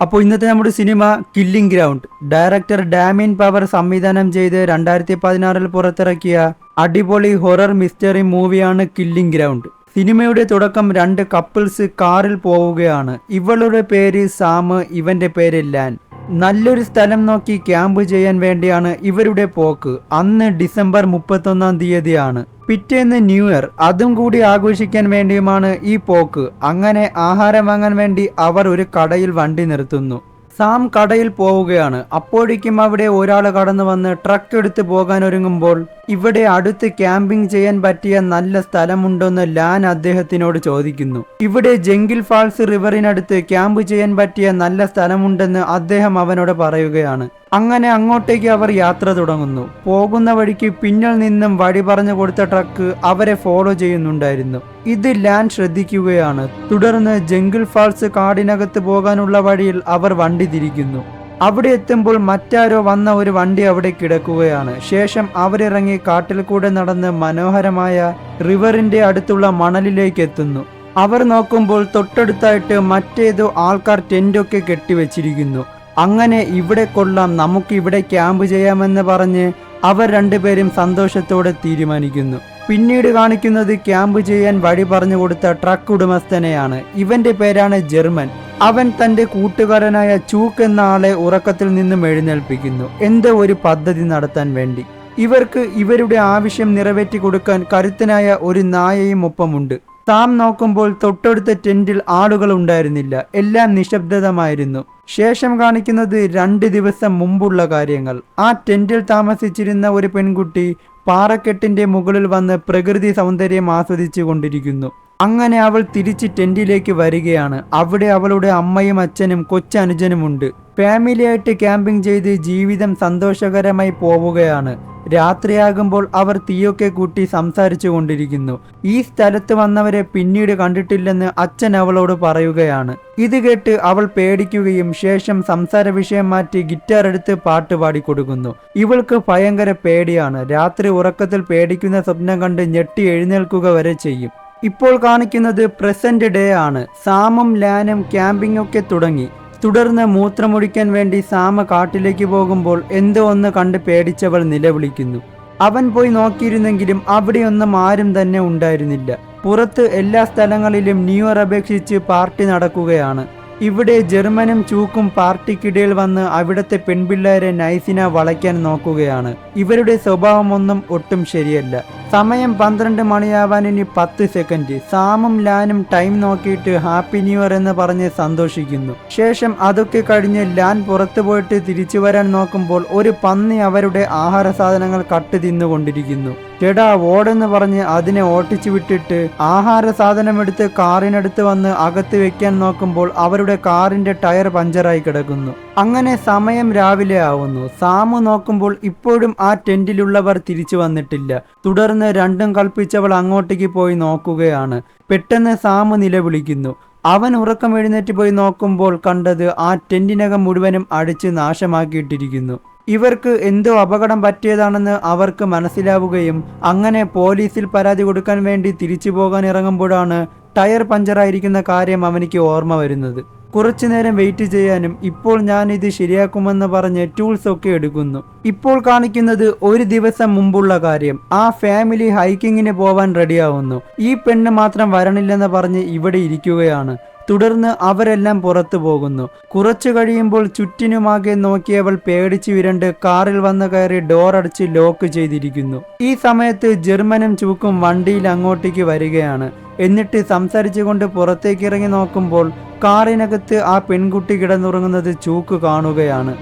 അപ്പോൾ ഇന്നത്തെ നമ്മുടെ cinema killing ground director Damien power സംവിധാനം ചെയ്ത് 2016 പുറത്തിറക്കിയ അടിപൊളി ഹൊറർ മിസ്റ്ററി മൂവിയാണ് കില്ലിംഗ് ഗ്രൗണ്ട്. സിനിമയുടെ തുടക്കം രണ്ട് കപ്പിൾസ് കാറിൽ പോവുകയാണ്. ഇവളുടെ പേര് സാം, ഇവന്റെ പേര് ലാൻ. നല്ലൊരു സ്ഥലം നോക്കി ക്യാമ്പ് ചെയ്യാൻ വേണ്ടിയാണ് ഇവരുടെ പോക്ക്. അന്ന് ഡിസംബർ 31 തീയതിയാണ്. പിറ്റേന്ന് ന്യൂ ഇയർ, അതും കൂടി ആഘോഷിക്കാൻ വേണ്ടിയുമാണ് ഈ പോക്ക്. അങ്ങനെ ആഹാരം വാങ്ങാൻ വേണ്ടി അവർ ഒരു കടയിൽ വണ്ടി നിർത്തുന്നു. സാം കടയിൽ പോവുകയാണ്. അപ്പോഴേക്കും അവിടെ ഒരാൾ കടന്നു വന്ന് ട്രക്ക് എടുത്ത് പോകാൻ ഒരുങ്ങുമ്പോൾ ഇവിടെ അടുത്ത് ക്യാമ്പിംഗ് ചെയ്യാൻ പറ്റിയ നല്ല സ്ഥലമുണ്ടോന്ന് ലാൻ അദ്ദേഹത്തിനോട് ചോദിക്കുന്നു. ഇവിടെ ജംഗിൾ ഫാൾസ് റിവറിനടുത്ത് ക്യാമ്പ് ചെയ്യാൻ പറ്റിയ നല്ല സ്ഥലമുണ്ടെന്ന് അദ്ദേഹം അവനോട് പറയുകയാണ്. അങ്ങനെ അങ്ങോട്ടേക്ക് അവർ യാത്ര തുടങ്ങുന്നു. പോകുന്ന വഴിക്ക് പിന്നിൽ നിന്നും വഴി പറഞ്ഞു കൊടുത്ത ട്രക്ക് അവരെ ഫോളോ ചെയ്യുന്നുണ്ടായിരുന്നു. ഇത് ലാൻ ശ്രദ്ധിക്കുകയാണ്. തുടർന്ന് ജംഗിൾ ഫാൾസ് കാടിനകത്ത് പോകാനുള്ള വഴിയിൽ അവർ വണ്ടി തിരിക്കുന്നു. അവിടെ എത്തുമ്പോൾ മറ്റാരോ വന്ന ഒരു വണ്ടി അവിടെ കിടക്കുകയാണ്. ശേഷം അവരിറങ്ങി കാട്ടിൽ കൂടെ നടന്ന് മനോഹരമായ റിവറിന്റെ അടുത്തുള്ള മണലിലേക്ക് എത്തുന്നു. അവർ നോക്കുമ്പോൾ തൊട്ടടുത്തായിട്ട് മറ്റേതോ ആൾക്കാർ ടെന്റൊക്കെ കെട്ടിവെച്ചിരിക്കുന്നു. അങ്ങനെ ഇവിടെ കൊള്ളാം, നമുക്ക് ഇവിടെ ക്യാമ്പ് ചെയ്യാമെന്ന് പറഞ്ഞ് അവർ രണ്ടുപേരും സന്തോഷത്തോടെ തീരുമാനിക്കുന്നു. പിന്നീട് കാണിക്കുന്നത് ക്യാമ്പ് ചെയ്യാൻ വഴി പറഞ്ഞു കൊടുത്ത ട്രക്ക് ഉടമസ്ഥനെയാണ്. ഇവന്റെ പേരാണ് ജർമ്മൻ. അവൻ തന്റെ കൂട്ടുകാരനായ ചൂക്ക് എന്ന ആളെ ഉറക്കത്തിൽ നിന്നും എഴുന്നേൽപ്പിക്കുന്നു, എന്തോ ഒരു പദ്ധതി നടത്താൻ വേണ്ടി. ഇവർക്ക് ഇവരുടെ ആവശ്യം നിറവേറ്റി കൊടുക്കാൻ കരുത്തനായ ഒരു നായയും ഒപ്പമുണ്ട്. സാം നോക്കുമ്പോൾ തൊട്ടടുത്ത ടെന്റിൽ ആളുകൾ ഉണ്ടായിരുന്നില്ല, എല്ലാം നിശബ്ദമായിരുന്നു. ശേഷം കാണിക്കുന്നത് 2 ദിവസം മുമ്പുള്ള കാര്യങ്ങൾ. ആ ടെന്റിൽ താമസിച്ചിരുന്ന ഒരു പെൺകുട്ടി പാറക്കെട്ടിന്റെ മുകളിൽ വന്ന് പ്രകൃതി സൗന്ദര്യം ആസ്വദിച്ചു കൊണ്ടിരിക്കുന്നു. അങ്ങനെ അവൾ തിരിച്ച് ടെന്റിലേക്ക് വരികയാണ്. അവിടെ അവളുടെ അമ്മയും അച്ഛനും കൊച്ചനുജനുമുണ്ട്. ഫാമിലിയായിട്ട് ക്യാമ്പിംഗ് ചെയ്ത് ജീവിതം സന്തോഷകരമായി പോവുകയാണ്. രാത്രിയാകുമ്പോൾ അവർ തീയൊക്കെ കൂട്ടി സംസാരിച്ചു കൊണ്ടിരിക്കുന്നു. ഈ സ്ഥലത്ത് വന്നവരെ പിന്നീട് കണ്ടിട്ടില്ലെന്ന് അച്ഛൻ അവളോട് പറയുകയാണ്. ഇത് കേട്ട് അവൾ പേടിക്കുകയും ശേഷം സംസാര വിഷയം മാറ്റി ഗിറ്റാർ എടുത്ത് പാട്ട് പാടിക്കൊടുക്കുന്നു. ഇവൾക്ക് ഭയങ്കര പേടിയാണ്. രാത്രി ഉറക്കത്തിൽ പേടിക്കുന്ന സ്വപ്നം കണ്ട് ഞെട്ടി എഴുന്നേൽക്കുക വരെ ചെയ്യും. ഇപ്പോൾ കാണിക്കുന്നത് പ്രസന്റ് ഡേ ആണ്. സാമും ലാനും ക്യാമ്പിംഗ് ഒക്കെ തുടങ്ങി. തുടർന്ന് മൂത്രമൊഴിക്കാൻ വേണ്ടി സാമ കാട്ടിലേക്ക് പോകുമ്പോൾ എന്തോ ഒന്ന് കണ്ട് പേടിച്ചവൾ നിലവിളിക്കുന്നു. അവൻ പോയി നോക്കിയിരുന്നെങ്കിലും അവിടെയൊന്നും ആരും തന്നെ ഉണ്ടായിരുന്നില്ല. പുറത്ത് എല്ലാ സ്ഥലങ്ങളിലും ന്യൂ ഇയർ അപേക്ഷിച്ച് പാർട്ടി നടക്കുകയാണ്. ഇവിടെ ജർമ്മനും ചൂക്കും പാർട്ടിക്കിടയിൽ വന്ന് അവിടുത്തെ പെൺപിള്ളേരെ നൈസിന വളയ്ക്കാൻ നോക്കുകയാണ്. ഇവരുടെ സ്വഭാവമൊന്നും ഒട്ടും ശരിയല്ല. സമയം 12 മണിയാവാൻ ഇനി 10 സെക്കൻഡ്. സാമും ലാനും ടൈം നോക്കിയിട്ട് ഹാപ്പി ന്യൂ ഇയർ എന്ന് പറഞ്ഞ് സന്തോഷിക്കുന്നു. ശേഷം അതൊക്കെ കഴിഞ്ഞ് ലാൻ പുറത്തു പോയിട്ട് തിരിച്ചു വരാൻ നോക്കുമ്പോൾ ഒരു പന്നി അവരുടെ ആഹാര സാധനങ്ങൾ കട്ട് തിന്നുകൊണ്ടിരിക്കുന്നു. ചേടാ ഓടെന്ന് പറഞ്ഞ് അതിനെ ഓട്ടിച്ചു വിട്ടിട്ട് ആഹാര സാധനം എടുത്ത് കാറിനടുത്ത് വന്ന് അകത്ത് വെക്കാൻ നോക്കുമ്പോൾ അവരുടെ കാറിന്റെ ടയർ പഞ്ചറായി കിടക്കുന്നു. അങ്ങനെ സമയം രാവിലെ ആവുന്നു. സാമു നോക്കുമ്പോൾ ഇപ്പോഴും ആ ടെന്റിലുള്ളവർ തിരിച്ചു വന്നിട്ടില്ല. തുടർന്ന് രണ്ടും കൽപ്പിച്ചവൾ അങ്ങോട്ടേക്ക് പോയി നോക്കുകയാണ്. പെട്ടെന്ന് സാമു നിലവിളിക്കുന്നു. അവൻ ഉറക്കം എഴുന്നേറ്റ് പോയി നോക്കുമ്പോൾ കണ്ടത് ആ ടെന്റിനകം മുഴുവനും അടിച്ച് നാശമാക്കിയിട്ടിരിക്കുന്നു. ഇവർക്ക് എന്തോ അപകടം പറ്റിയതാണെന്ന് അവർക്ക് മനസ്സിലാവുകയും അങ്ങനെ പോലീസിൽ പരാതി കൊടുക്കാൻ വേണ്ടി തിരിച്ചു പോകാൻ ഇറങ്ങുമ്പോഴാണ് ടയർ പഞ്ചറായിരിക്കുന്ന കാര്യം അവനിക്ക് ഓർമ്മ വരുന്നത്. കുറച്ചു നേരം വെയിറ്റ് ചെയ്യാനും ഇപ്പോൾ ഞാൻ ഇത് ശരിയാക്കുമെന്ന് പറഞ്ഞ് ടൂൾസ് ഒക്കെ എടുക്കുന്നു. ഇപ്പോൾ കാണിക്കുന്നത് ഒരു ദിവസം മുമ്പുള്ള കാര്യം. ആ ഫാമിലി ഹൈക്കിങ്ങിന് പോവാൻ റെഡിയാവുന്നു. ഈ പെണ്ണ് മാത്രം വരണില്ലെന്ന് പറഞ്ഞ് ഇവിടെ ഇരിക്കുകയാണ്. തുടർന്ന് അവരെല്ലാം പുറത്തു പോകുന്നു. കുറച്ചു കഴിയുമ്പോൾ ചുറ്റിനുമാകെ നോക്കിയവൾ പേടിച്ചു വിരണ്ട് കാറിൽ വന്ന് കയറി ഡോർ അടച്ച് ലോക്ക് ചെയ്തിരിക്കുന്നു. ഈ സമയത്ത് ജർമ്മനും ചൂക്കും വണ്ടിയിൽ അങ്ങോട്ടേക്ക് വരികയാണ്. എന്നിട്ട് സംസാരിച്ചുകൊണ്ട് പുറത്തേക്ക് ഇറങ്ങി നോക്കുമ്പോൾ കാറിനകത്ത് ആ പെൺകുട്ടി കിടന്നുറങ്ങുന്നത് ചൂക്ക് കാണുകയാണ്.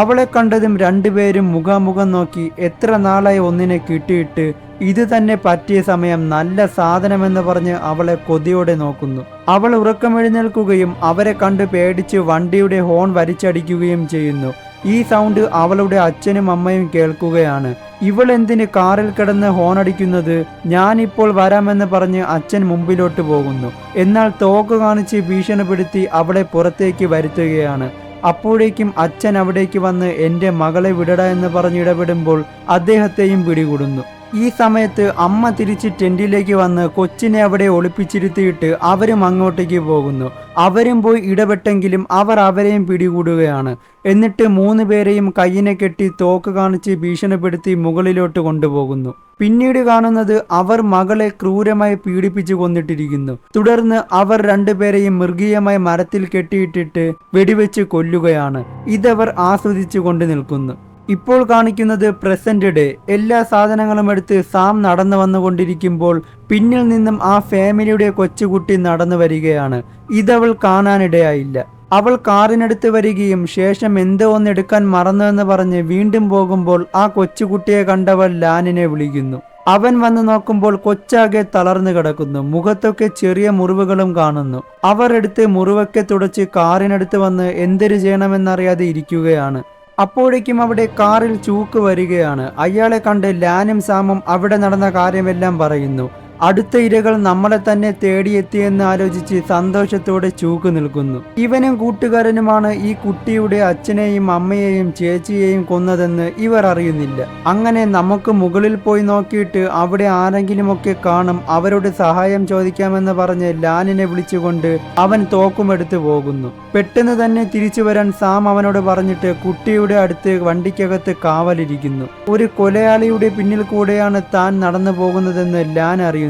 അവളെ കണ്ടതും രണ്ടുപേരും മുഖാമുഖം നോക്കി എത്ര നാളായി ഒന്നിനെ കിട്ടിയിട്ട്, ഇത് തന്നെ പറ്റിയ സമയം, നല്ല സാധനമെന്ന് പറഞ്ഞ് അവളെ കൊതിയോടെ നോക്കുന്നു. അവൾ ഉറക്കമെഴുന്നേൽക്കുകയും അവരെ കണ്ട് പേടിച്ച് വണ്ടിയുടെ ഹോൺ വലിച്ചടിക്കുകയും ചെയ്യുന്നു. ഈ സൗണ്ട് അവളുടെ അച്ഛനും അമ്മയും കേൾക്കുകയാണ്. ഇവൾ എന്തിന് കാറിൽ കിടന്ന് ഹോണടിക്കുന്നത്? ഞാനിപ്പോൾ വരാമെന്ന് പറഞ്ഞ് അച്ഛൻ മുമ്പിലോട്ട് പോകുന്നു. എന്നാൽ തോക്ക് കാണിച്ച് ഭീഷണിപ്പെടുത്തി അവളെ പുറത്തേക്ക് വരുത്തുകയാണ്. അപ്പോഴേക്കും അച്ഛൻ അവിടേക്ക് വന്ന് എൻ്റെ മകളെ വിടട എന്ന് പറഞ്ഞ് ഇടപെടുമ്പോൾ അദ്ദേഹത്തെയും പിടികൂടുന്നു. ഈ സമയത്ത് അമ്മ തിരിച്ച് ടെന്റിലേക്ക് വന്ന് കൊച്ചിനെ അവിടെ ഒളിപ്പിച്ചിരുത്തിയിട്ട് അവരും അങ്ങോട്ടേക്ക് പോകുന്നു. അവരും പോയി ഇടപെട്ടെങ്കിലും അവർ അവരെയും പിടികൂടുകയാണ്. എന്നിട്ട് 3 പേരെയും കയ്യിനെ കെട്ടി തോക്ക് കാണിച്ച് ഭീഷണിപ്പെടുത്തി മുകളിലോട്ട് കൊണ്ടുപോകുന്നു. പിന്നീട് കാണുന്നത് അവർ മകളെ ക്രൂരമായി പീഡിപ്പിച്ചു കൊന്നിട്ടിരിക്കുന്നു. തുടർന്ന് അവർ 2 പേരെയും മൃഗീയമായി മരത്തിൽ കെട്ടിയിട്ടിട്ട് വെടിവെച്ച് കൊല്ലുകയാണ്. ഇതവർ ആസ്വദിച്ചു കൊണ്ട് നിൽക്കുന്നു. ഇപ്പോൾ കാണിക്കുന്നത് പ്രസന്റ് ഡേ. എല്ലാ സാധനങ്ങളും എടുത്ത് സാം നടന്നു വന്നുകൊണ്ടിരിക്കുമ്പോൾ പിന്നിൽ നിന്നും ആ ഫാമിലിയുടെ കൊച്ചുകുട്ടി നടന്നു വരികയാണ്. ഇതവൾ കാണാനിടയായില്ല. അവൾ കാറിനടുത്ത് വരികയും ശേഷം എന്തോ ഒന്ന് എടുക്കാൻ മറന്നുവെന്ന് പറഞ്ഞ് വീണ്ടും പോകുമ്പോൾ ആ കൊച്ചുകുട്ടിയെ കണ്ടവൾ ലാനിനെ വിളിക്കുന്നു. അവൻ വന്ന് നോക്കുമ്പോൾ കൊച്ചാകെ തളർന്നു കിടക്കുന്നു. മുഖത്തൊക്കെ ചെറിയ മുറിവുകളും കാണുന്നു. അവർ എടുത്ത് മുറിവൊക്കെ തുടച്ച് കാറിനടുത്ത് വന്ന് എന്തൊരു ചെയ്യണമെന്നറിയാതെ ഇരിക്കുകയാണ്. അപ്പോഴേക്കും അവിടെ കാറിൽ ചൂക്ക് വരികയാണ്. അയാളെ കണ്ട് ലാനും സാമും അവിടെ നടന്ന കാര്യമെല്ലാം പറയുന്നു. അടുത്ത ഇരകൾ നമ്മളെ തന്നെ തേടിയെത്തിയെന്ന് ആലോചിച്ച് സന്തോഷത്തോടെ ചൂക്ക് നിൽക്കുന്നു. ഇവനും കൂട്ടുകാരനുമാണ് ഈ കുട്ടിയുടെ അച്ഛനെയും അമ്മയെയും ചേച്ചിയെയും കൊന്നതെന്ന് ഇവർ അറിയുന്നില്ല. അങ്ങനെ നമുക്ക് മുകളിൽ പോയി നോക്കിയിട്ട് അവിടെ ആരെങ്കിലുമൊക്കെ കാണും, അവരോട് സഹായം ചോദിക്കാമെന്ന് പറഞ്ഞ് ലാനിനെ വിളിച്ചുകൊണ്ട് അവൻ തോക്കുമെടുത്ത് പോകുന്നു. പെട്ടെന്ന് തന്നെ തിരിച്ചു വരാൻ സാം അവനോട് പറഞ്ഞിട്ട് കുട്ടിയുടെ അടുത്ത് വണ്ടിക്കകത്ത് കാവലിരിക്കുന്നു. ഒരു കൊലയാളിയുടെ പിന്നിൽ കൂടെയാണ് താൻ നടന്നു പോകുന്നതെന്ന് ലാൻ അറിയുന്നു.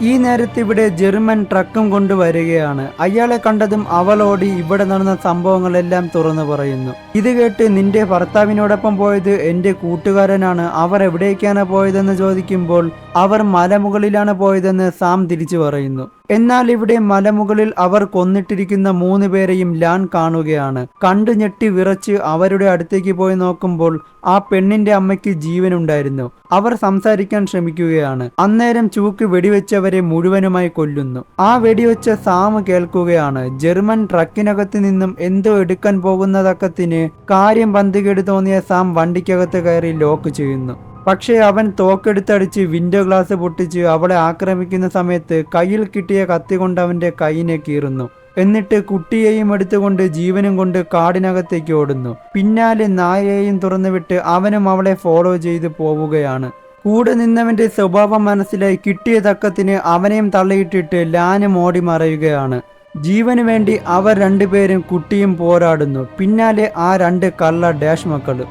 ഈ നേരത്ത് ഇവിടെ ജർമ്മൻ ട്രക്കും കൊണ്ടുവരികയാണ്. അയാളെ കണ്ടതും അവളോടി ഇവിടെ നടന്ന സംഭവങ്ങളെല്ലാം തുറന്നു പറയുന്നു. ഇത് കേട്ട് നിന്റെ ഭർത്താവിനോടൊപ്പം പോയത് എന്റെ കൂട്ടുകാരനാണ്, അവർ എവിടേക്കാണ് പോയതെന്ന് ചോദിക്കുമ്പോൾ അവർ മലമുകളിലാണ് പോയതെന്ന് സാം തിരിച്ചു പറയുന്നു. എന്നാൽ ഇവിടെ മലമുകളിൽ അവർ കൊന്നിട്ടിരിക്കുന്ന 3 പേരെയും ലാൻ കാണുകയാണ്. കണ്ടു ഞെട്ടി വിറച്ച് അവരുടെ അടുത്തേക്ക് പോയി നോക്കുമ്പോൾ ആ പെണ്ണിന്റെ അമ്മയ്ക്ക് ജീവനുണ്ടായിരുന്നു. അവർ സംസാരിക്കാൻ ശ്രമിക്കുകയാണ്. അന്നേരം ചൂക്ക് വെടിവെച്ചവരെ മുഴുവനുമായി കൊല്ലുന്നു. ആ വെടിവെച്ച സാം കേൾക്കുകയാണ്. ജർമ്മൻ ട്രക്കിനകത്ത് നിന്നും എന്തോ എടുക്കാൻ പോകുന്നതക്കത്തിന് കാര്യം പന്തികേട് തോന്നിയ സാം വണ്ടിക്കകത്ത് കയറി ലോക്ക് ചെയ്യുന്നു. പക്ഷേ അവൻ തോക്കെടുത്തടിച്ച് വിൻഡോ ഗ്ലാസ് പൊട്ടിച്ച് അവളെ ആക്രമിക്കുന്ന സമയത്ത് കയ്യിൽ കിട്ടിയ കത്തി കൊണ്ട് അവന്റെ കൈയിനെ കീറുന്നു. എന്നിട്ട് കുട്ടിയെയും എടുത്തുകൊണ്ട് ജീവനും കൊണ്ട് കാടിനകത്തേക്ക് ഓടുന്നു. പിന്നാലെ നായയെയും തുറന്നുവിട്ട് അവനും അവളെ ഫോളോ ചെയ്ത് പോവുകയാണ്. കൂടെ നിന്നവന്റെ സ്വഭാവം മനസ്സിലായി കിട്ടിയ തക്കത്തിന് അവനെയും തള്ളിയിട്ടിട്ട് ലാനും ഓടി മറയുകയാണ്. ജീവന് വേണ്ടി അവർ 2 പേരും കുട്ടിയും പോരാടുന്നു. പിന്നാലെ ആ 2 കള്ള ഡാഷ് മക്കള്.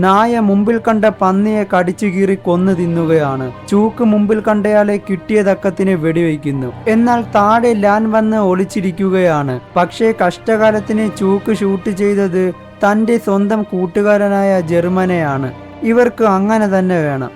നായ മുമ്പിൽ കണ്ട പന്നിയെ കടിച്ചു കീറി കൊന്നു തിന്നുകയാണ്. ചൂക്ക് മുമ്പിൽ കണ്ടയാളെ കിട്ടിയ തക്കത്തിന് വെടിവെക്കുന്നു. എന്നാൽ താഴെ ലാൻ വന്ന് ഒളിച്ചിരിക്കുകയാണ്. പക്ഷേ കഷ്ടകാലത്തിന് ചൂക്ക് ഷൂട്ട് ചെയ്തത് തന്റെ സ്വന്തം കൂട്ടുകാരനായ ജർമ്മനെയാണ്. ഇവർക്ക് അങ്ങനെ തന്നെ വേണം.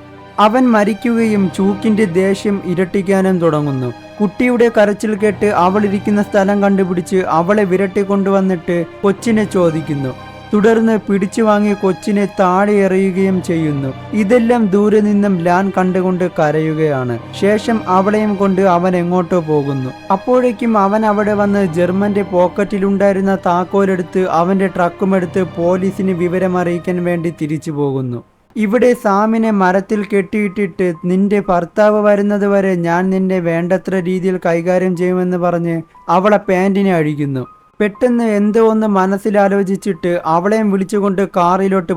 അവൻ മരിക്കുകയും ചൂക്കിന്റെ ദേഷ്യം ഇരട്ടിക്കാനും തുടങ്ങുന്നു. കുട്ടിയുടെ കരച്ചിൽ കേട്ട് അവളിരിക്കുന്ന സ്ഥലം കണ്ടുപിടിച്ച് അവളെ വിരട്ടിക്കൊണ്ടുവന്നിട്ട് കൊച്ചിനെ ചോദിക്കുന്നു. തുടർന്ന് പിടിച്ചു വാങ്ങി കൊച്ചിനെ താഴെ എറിയുകയും ചെയ്യുന്നു. ഇതെല്ലാം ദൂരെ നിന്നും ലാൻ കണ്ടുകൊണ്ട് കരയുകയാണ്. ശേഷം അവളെയും കൊണ്ട് അവൻ എങ്ങോട്ടോ പോകുന്നു. അപ്പോഴേക്കും അവൻ അവിടെ വന്ന് ജർമ്മന്റെ പോക്കറ്റിലുണ്ടായിരുന്ന താക്കോലെടുത്ത് അവന്റെ ട്രക്കുമെടുത്ത് പോലീസിന് വിവരം അറിയിക്കാൻ വേണ്ടി തിരിച്ചു പോകുന്നു. ഇവിടെ സാമിനെ മരത്തിൽ കെട്ടിയിട്ടിട്ട് നിന്റെ ഭർത്താവ് വരുന്നത് വരെ ഞാൻ നിന്നെ വേണ്ടത്ര രീതിയിൽ കൈകാര്യം ചെയ്യുമെന്ന് പറഞ്ഞ് അവളെ പാന്റിനെ അഴിക്കുന്നു. പെട്ടെന്ന് എന്തോ ഒന്ന് മനസ്സിലാലോചിച്ചിട്ട് അവളെയും വിളിച്ചുകൊണ്ട് കാറിലോട്ട്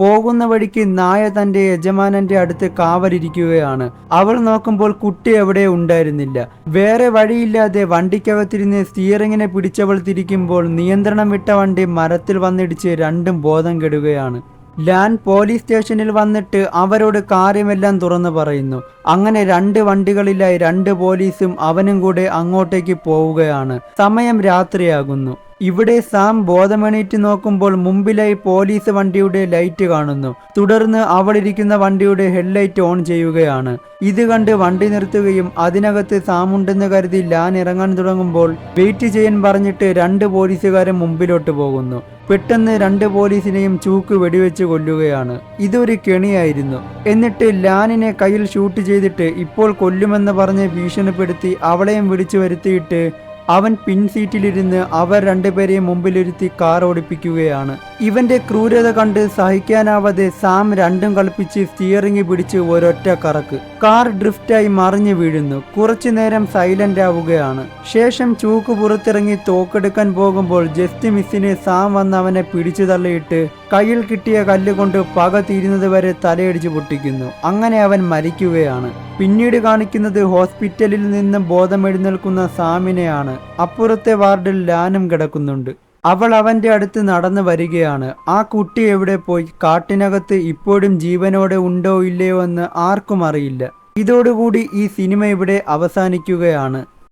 പോകുന്ന വഴിക്ക് നായ തന്റെ യജമാനന്റെ അടുത്ത് കാവലിരിക്കുകയാണ്. അവൾ നോക്കുമ്പോൾ കുട്ടി എവിടെ ഉണ്ടായിരുന്നില്ല. വേറെ വഴിയില്ലാതെ വണ്ടിക്കകത്തിരുന്ന് സ്റ്റിയറിങ്ങിനെ പിടിച്ചവൾ തിരിക്കുമ്പോൾ നിയന്ത്രണം വിട്ട വണ്ടി മരത്തിൽ വന്നിടിച്ച് 2ഉം ബോധം കെടുകയാണ്. ലാൻ പോലീസ് സ്റ്റേഷനിൽ വന്നിട്ട് അവരോട് കാര്യമെല്ലാം തുറന്നു പറയുന്നു. അങ്ങനെ 2 വണ്ടികളിലായി 2 പോലീസും അവനും കൂടെ അങ്ങോട്ടേക്ക് പോവുകയാണ്. സമയം രാത്രിയാകുന്നു. ഇവിടെ സാം ബോധമെണീറ്റ് നോക്കുമ്പോൾ മുമ്പിലായി പോലീസ് വണ്ടിയുടെ ലൈറ്റ് കാണുന്നു. തുടർന്ന് അവളിരിക്കുന്ന വണ്ടിയുടെ ഹെഡ്ലൈറ്റ് ഓൺ ചെയ്യുകയാണ്. ഇത് കണ്ട് വണ്ടി നിർത്തുകയും അതിനകത്ത് സാമുണ്ടെന്ന് കരുതി ലാൻ ഇറങ്ങാൻ തുടങ്ങുമ്പോൾ വെയിറ്റ് ചെയ്യാൻ പറഞ്ഞിട്ട് 2 പോലീസുകാരും മുമ്പിലോട്ട് പോകുന്നു. പെട്ടെന്ന് 2 പോലീസിനെയും ചൂക്ക് വെടിവെച്ച് കൊല്ലുകയാണ്. ഇതൊരു കെണിയായിരുന്നു. എന്നിട്ട് ലാനിനെ കയ്യിൽ ഷൂട്ട് ചെയ്തിട്ട് ഇപ്പോൾ കൊല്ലുമെന്ന് പറഞ്ഞ് ഭീഷണിപ്പെടുത്തി അവളെയും വിളിച്ചു വരുത്തിയിട്ട് അവൻ പിൻസീറ്റിലിരുന്ന് അവർ 2 പേരെയും മുമ്പിലിരുത്തി കാർ ഓടിപ്പിക്കുകയാണ്. ഇവന്റെ ക്രൂരത കണ്ട് സഹിക്കാനാവാതെ സാം രണ്ടും കളിപ്പിച്ച് സ്റ്റിയറിംഗ് പിടിച്ച് ഒരൊറ്റ കറക്ക്. കാർ ഡ്രിഫ്റ്റായി മറിഞ്ഞു വീഴുന്നു. കുറച്ചു നേരം സൈലന്റ് ആവുകയാണ്. ശേഷം ചൂക്ക് പുറത്തിറങ്ങി തോക്കെടുക്കാൻ പോകുമ്പോൾ ജസ്റ്റ് മിസ്സിന് സാം വന്ന് അവനെ പിടിച്ചു തള്ളിയിട്ട് കയ്യിൽ കിട്ടിയ കല്ലുകൊണ്ട് പക തീരുന്നത് വരെ തലയടിച്ചു പൊട്ടിക്കുന്നു. അങ്ങനെ അവൻ മരിക്കുകയാണ്. പിന്നീട് കാണിക്കുന്നത് ഹോസ്പിറ്റലിൽ നിന്ന് ബോധമെഴുന്നേൽക്കുന്ന സാമിനെയാണ്. അപ്പുറത്തെ വാർഡിൽ ലാനും കിടക്കുന്നുണ്ട്. അവൾ അവന്റെ അടുത്ത് നടന്നു വരികയാണ്. ആ കുട്ടി എവിടെ പോയി? കാട്ടിനകത്ത് ഇപ്പോഴും ജീവനോടെ ഉണ്ടോ ഇല്ലയോ എന്ന് ആർക്കും അറിയില്ല. ഇതോടുകൂടി ഈ സിനിമ ഇവിടെ അവസാനിക്കുകയാണ്.